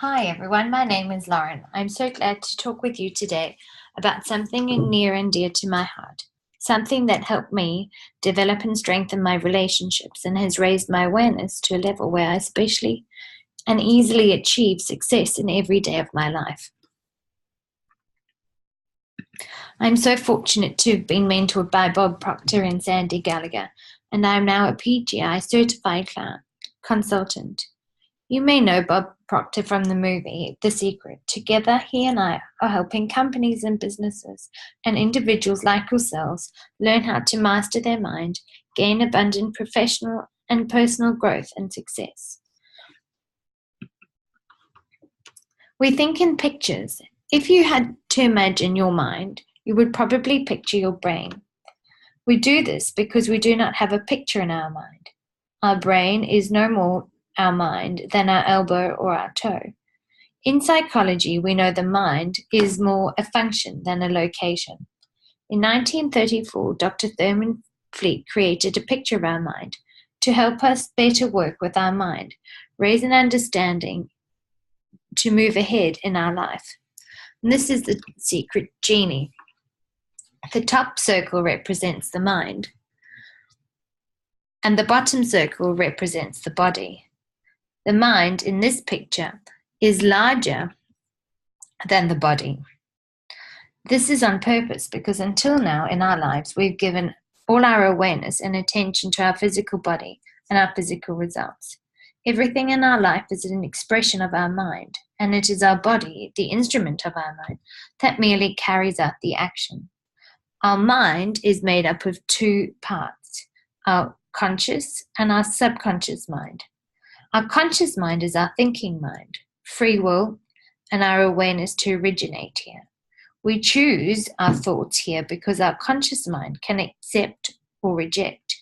Hi everyone, my name is Lauren. I'm so glad to talk with you today about something near and dear to my heart, something that helped me develop and strengthen my relationships and has raised my awareness to a level where I especially and easily achieve success in every day of my life. I'm so fortunate to have been mentored by Bob Proctor and Sandy Gallagher, and I'm now a PGI certified consultant. You may know Bob Proctor from the movie The Secret. Together, he and I are helping companies and businesses and individuals like yourselves learn how to master their mind, gain abundant professional and personal growth and success. We think in pictures. If you had to imagine your mind, you would probably picture your brain. We do this because we do not have a picture in our mind. Our brain is no more our mind than our elbow or our toe. In psychology, we know the mind is more a function than a location. In 1934, Dr. Thurman Fleet created a picture of our mind to help us better work with our mind, raise an understanding to move ahead in our life. And this is the Secret Genie. The top circle represents the mind, and the bottom circle represents the body. The mind in this picture is larger than the body. This is on purpose because until now in our lives we've given all our awareness and attention to our physical body and our physical results. Everything in our life is an expression of our mind, and it is our body, the instrument of our mind, that merely carries out the action. Our mind is made up of two parts, our conscious and our subconscious mind. Our conscious mind is our thinking mind, free will, and our awareness to originate here. We choose our thoughts here because our conscious mind can accept or reject.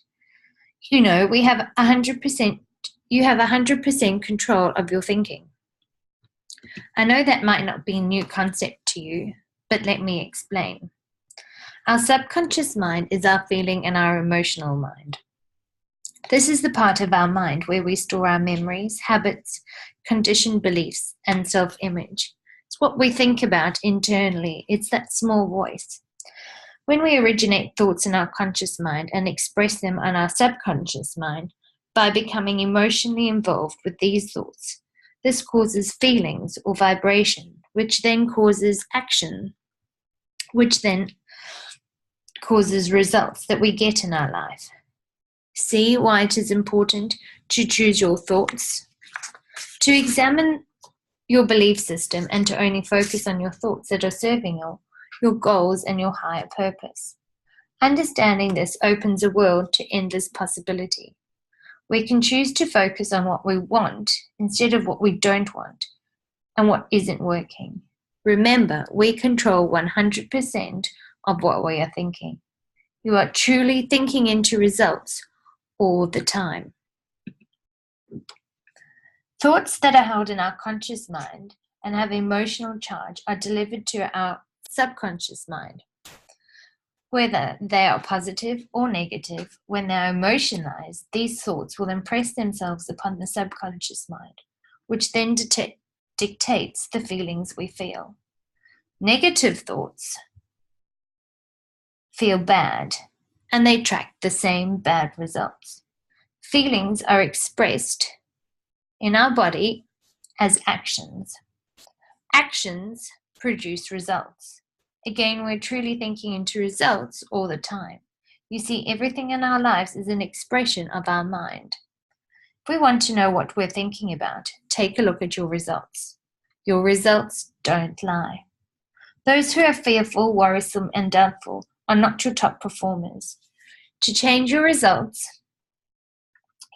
You know, you have 100% control of your thinking. I know that might not be a new concept to you, but let me explain. Our subconscious mind is our feeling and our emotional mind. This is the part of our mind where we store our memories, habits, conditioned beliefs, and self-image. It's what we think about internally. It's that small voice. When we originate thoughts in our conscious mind and express them on our subconscious mind by becoming emotionally involved with these thoughts, this causes feelings or vibration, which then causes action, which then causes results that we get in our life. See why it is important to choose your thoughts, to examine your belief system, and to only focus on your thoughts that are serving your goals and your higher purpose. Understanding this opens a world to endless possibility. We can choose to focus on what we want instead of what we don't want and what isn't working. Remember, we control 100% of what we are thinking. You are truly thinking into results all the time. Thoughts that are held in our conscious mind and have emotional charge are delivered to our subconscious mind. Whether they are positive or negative, when they are emotionalized, these thoughts will impress themselves upon the subconscious mind, which then dictates the feelings we feel. Negative thoughts feel bad, and they track the same bad results. Feelings are expressed in our body as actions. Actions produce results. Again, we're truly thinking into results all the time. You see, everything in our lives is an expression of our mind. If we want to know what we're thinking about, take a look at your results. Your results don't lie. Those who are fearful, worrisome, and doubtful are not your top performers. To change your results,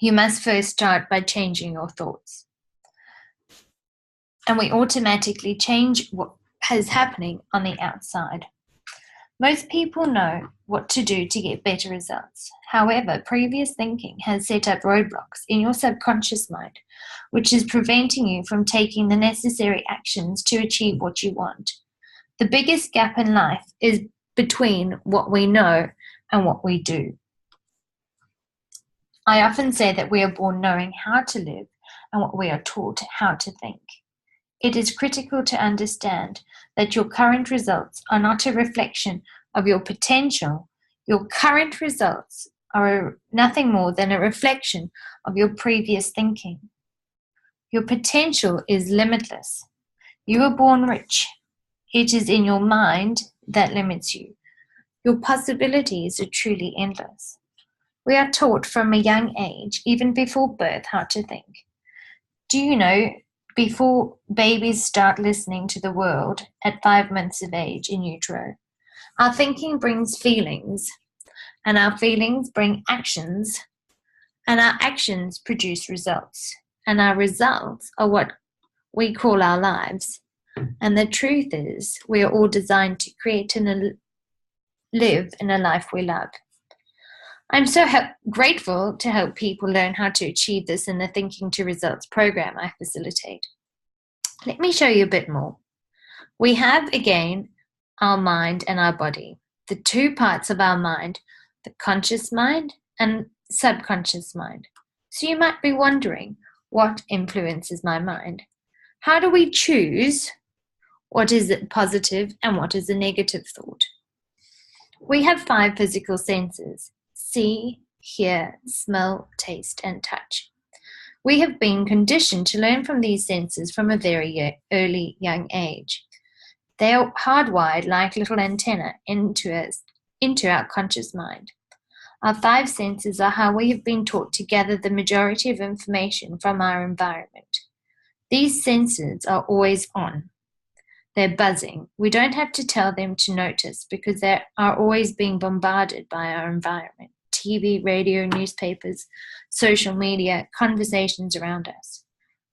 you must first start by changing your thoughts. And we automatically change what is happening on the outside. Most people know what to do to get better results. However, previous thinking has set up roadblocks in your subconscious mind, which is preventing you from taking the necessary actions to achieve what you want. The biggest gap in life is between what we know and what we do. I often say that we are born knowing how to live and what we are taught how to think. It is critical to understand that your current results are not a reflection of your potential. Your current results are nothing more than a reflection of your previous thinking. Your potential is limitless. You were born rich. It is in your mind that limits you. Your possibilities are truly endless. We are taught from a young age, even before birth, how to think. Do you know, before babies start listening to the world at 5 months of age in utero, our thinking brings feelings, and our feelings bring actions, and our actions produce results, and our results are what we call our lives. And the truth is, we are all designed to create and live in a life we love. I'm so grateful to help people learn how to achieve this in the Thinking to Results program I facilitate. Let me show you a bit more. We have, again, our mind and our body, the two parts of our mind, the conscious mind and subconscious mind. So you might be wondering, what influences my mind? How do we choose what is a positive and what is a negative thought? We have 5 physical senses: see, hear, smell, taste, and touch. We have been conditioned to learn from these senses from a very early young age. They are hardwired like little antennae into our conscious mind. Our 5 senses are how we have been taught to gather the majority of information from our environment. These senses are always on. They're buzzing. We don't have to tell them to notice because they are always being bombarded by our environment: TV, radio, newspapers, social media, conversations around us.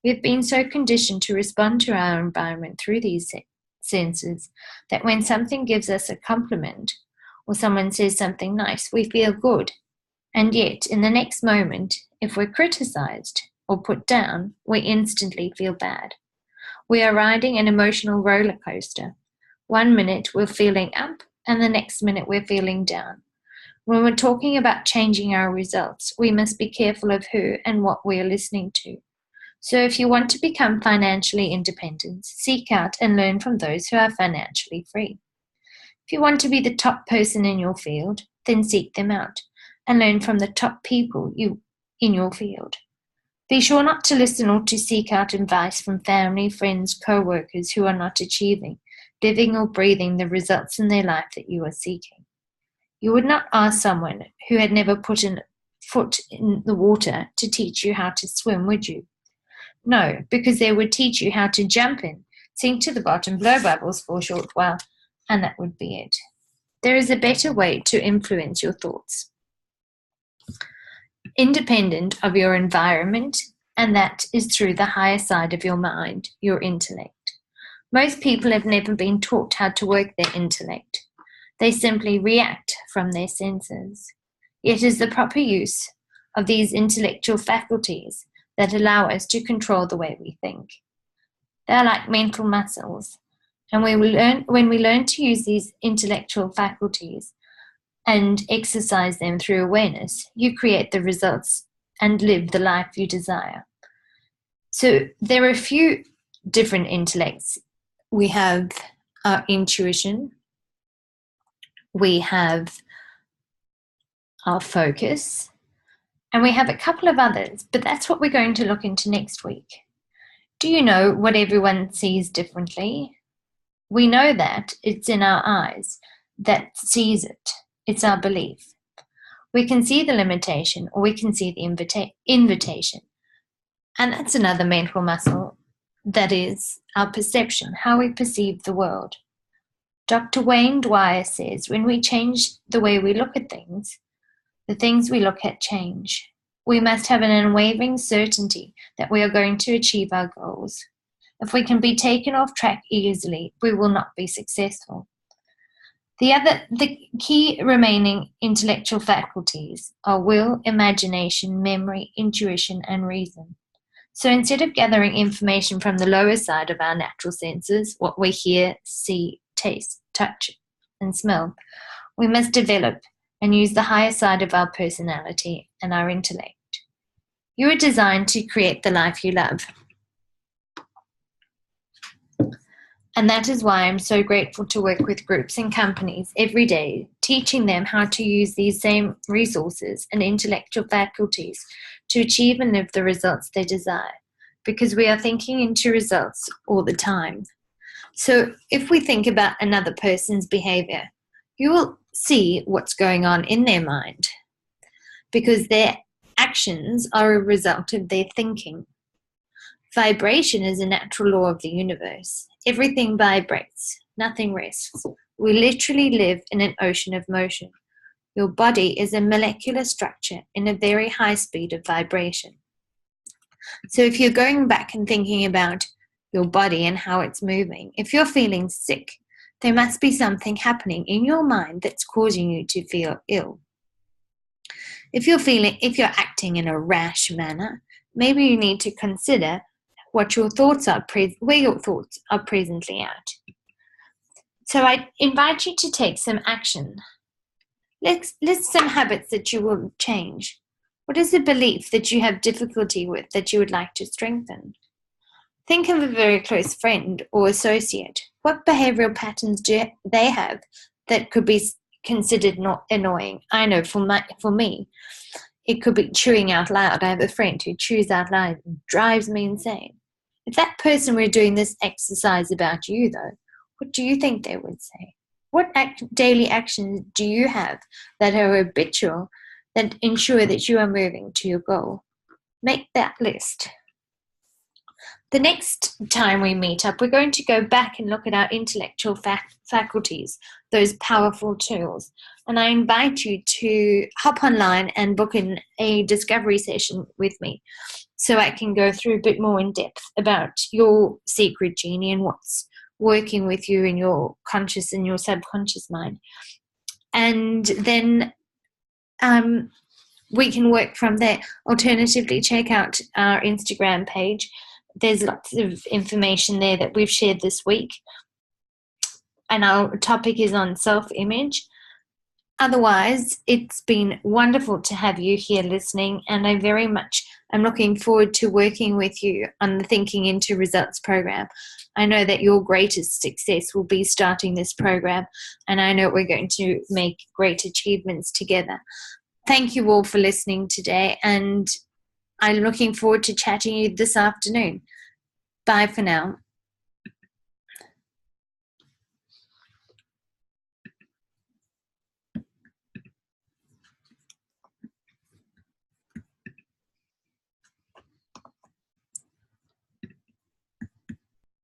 We've been so conditioned to respond to our environment through these senses that when something gives us a compliment or someone says something nice, we feel good. And yet, in the next moment, if we're criticized or put down, we instantly feel bad. We are riding an emotional roller coaster. 1 minute we're feeling up, and the next minute we're feeling down. When we're talking about changing our results, we must be careful of who and what we are listening to. So if you want to become financially independent, seek out and learn from those who are financially free. If you want to be the top person in your field, then seek them out and learn from the top people in your field. Be sure not to listen or to seek out advice from family, friends, co-workers who are not achieving, living or breathing the results in their life that you are seeking. You would not ask someone who had never put a foot in the water to teach you how to swim, would you? No, because they would teach you how to jump in, sink to the bottom, blow bubbles for a short while, and that would be it. There is a better way to influence your thoughts, independent of your environment, and that is through the higher side of your mind, your intellect. Most people have never been taught how to work their intellect. They simply react from their senses. It is the proper use of these intellectual faculties that allow us to control the way we think. They are like mental muscles, and when we learn to use these intellectual faculties and exercise them through awareness, you create the results and live the life you desire. So there are a few different intellects. We have our intuition, we have our focus, and we have a couple of others, but that's what we're going to look into next week. Do you know what everyone sees differently? We know that it's in our eyes that sees it. It's our belief. We can see the limitation or we can see the invitation. And that's another mental muscle. That is our perception, how we perceive the world. Dr. Wayne Dwyer says when we change the way we look at things, the things we look at change. We must have an unwavering certainty that we are going to achieve our goals. If we can be taken off track easily, we will not be successful. The key remaining intellectual faculties are will, imagination, memory, intuition, and reason. So instead of gathering information from the lower side of our natural senses, what we hear, see, taste, touch, and smell, we must develop and use the higher side of our personality and our intellect. You are designed to create the life you love. And that is why I'm so grateful to work with groups and companies every day, teaching them how to use these same resources and intellectual faculties to achieve and live the results they desire, because we are thinking into results all the time. So if we think about another person's behavior, you will see what's going on in their mind, because their actions are a result of their thinking. Vibration is a natural law of the universe. Everything vibrates, nothing rests. We literally live in an ocean of motion. Your body is a molecular structure in a very high speed of vibration. So if you're going back and thinking about your body and how it's moving, if you're feeling sick, there must be something happening in your mind that's causing you to feel ill. If you're acting in a rash manner, maybe you need to consider what your thoughts are, where your thoughts are presently at. So I invite you to take some action. List some habits that you will change. What is a belief that you have difficulty with that you would like to strengthen? Think of a very close friend or associate. What behavioral patterns do they have that could be considered not annoying? I know for me, it could be chewing out loud. I have a friend who chews out loud and drives me insane. If that person were doing this exercise about you, though, what do you think they would say? What daily actions do you have that are habitual, that ensure that you are moving to your goal? Make that list. The next time we meet up, we're going to go back and look at our intellectual faculties, those powerful tools. And I invite you to hop online and book in a discovery session with me so I can go through a bit more in depth about your secret genie and what's working with you in your conscious and your subconscious mind. And then we can work from there. Alternatively, check out our Instagram page. There's lots of information there that we've shared this week. And our topic is on self-image. Otherwise, it's been wonderful to have you here listening, and I'm looking forward to working with you on the Thinking into Results program. I know that your greatest success will be starting this program, and I know we're going to make great achievements together. Thank you all for listening today, and I'm looking forward to chatting you this afternoon. Bye for now.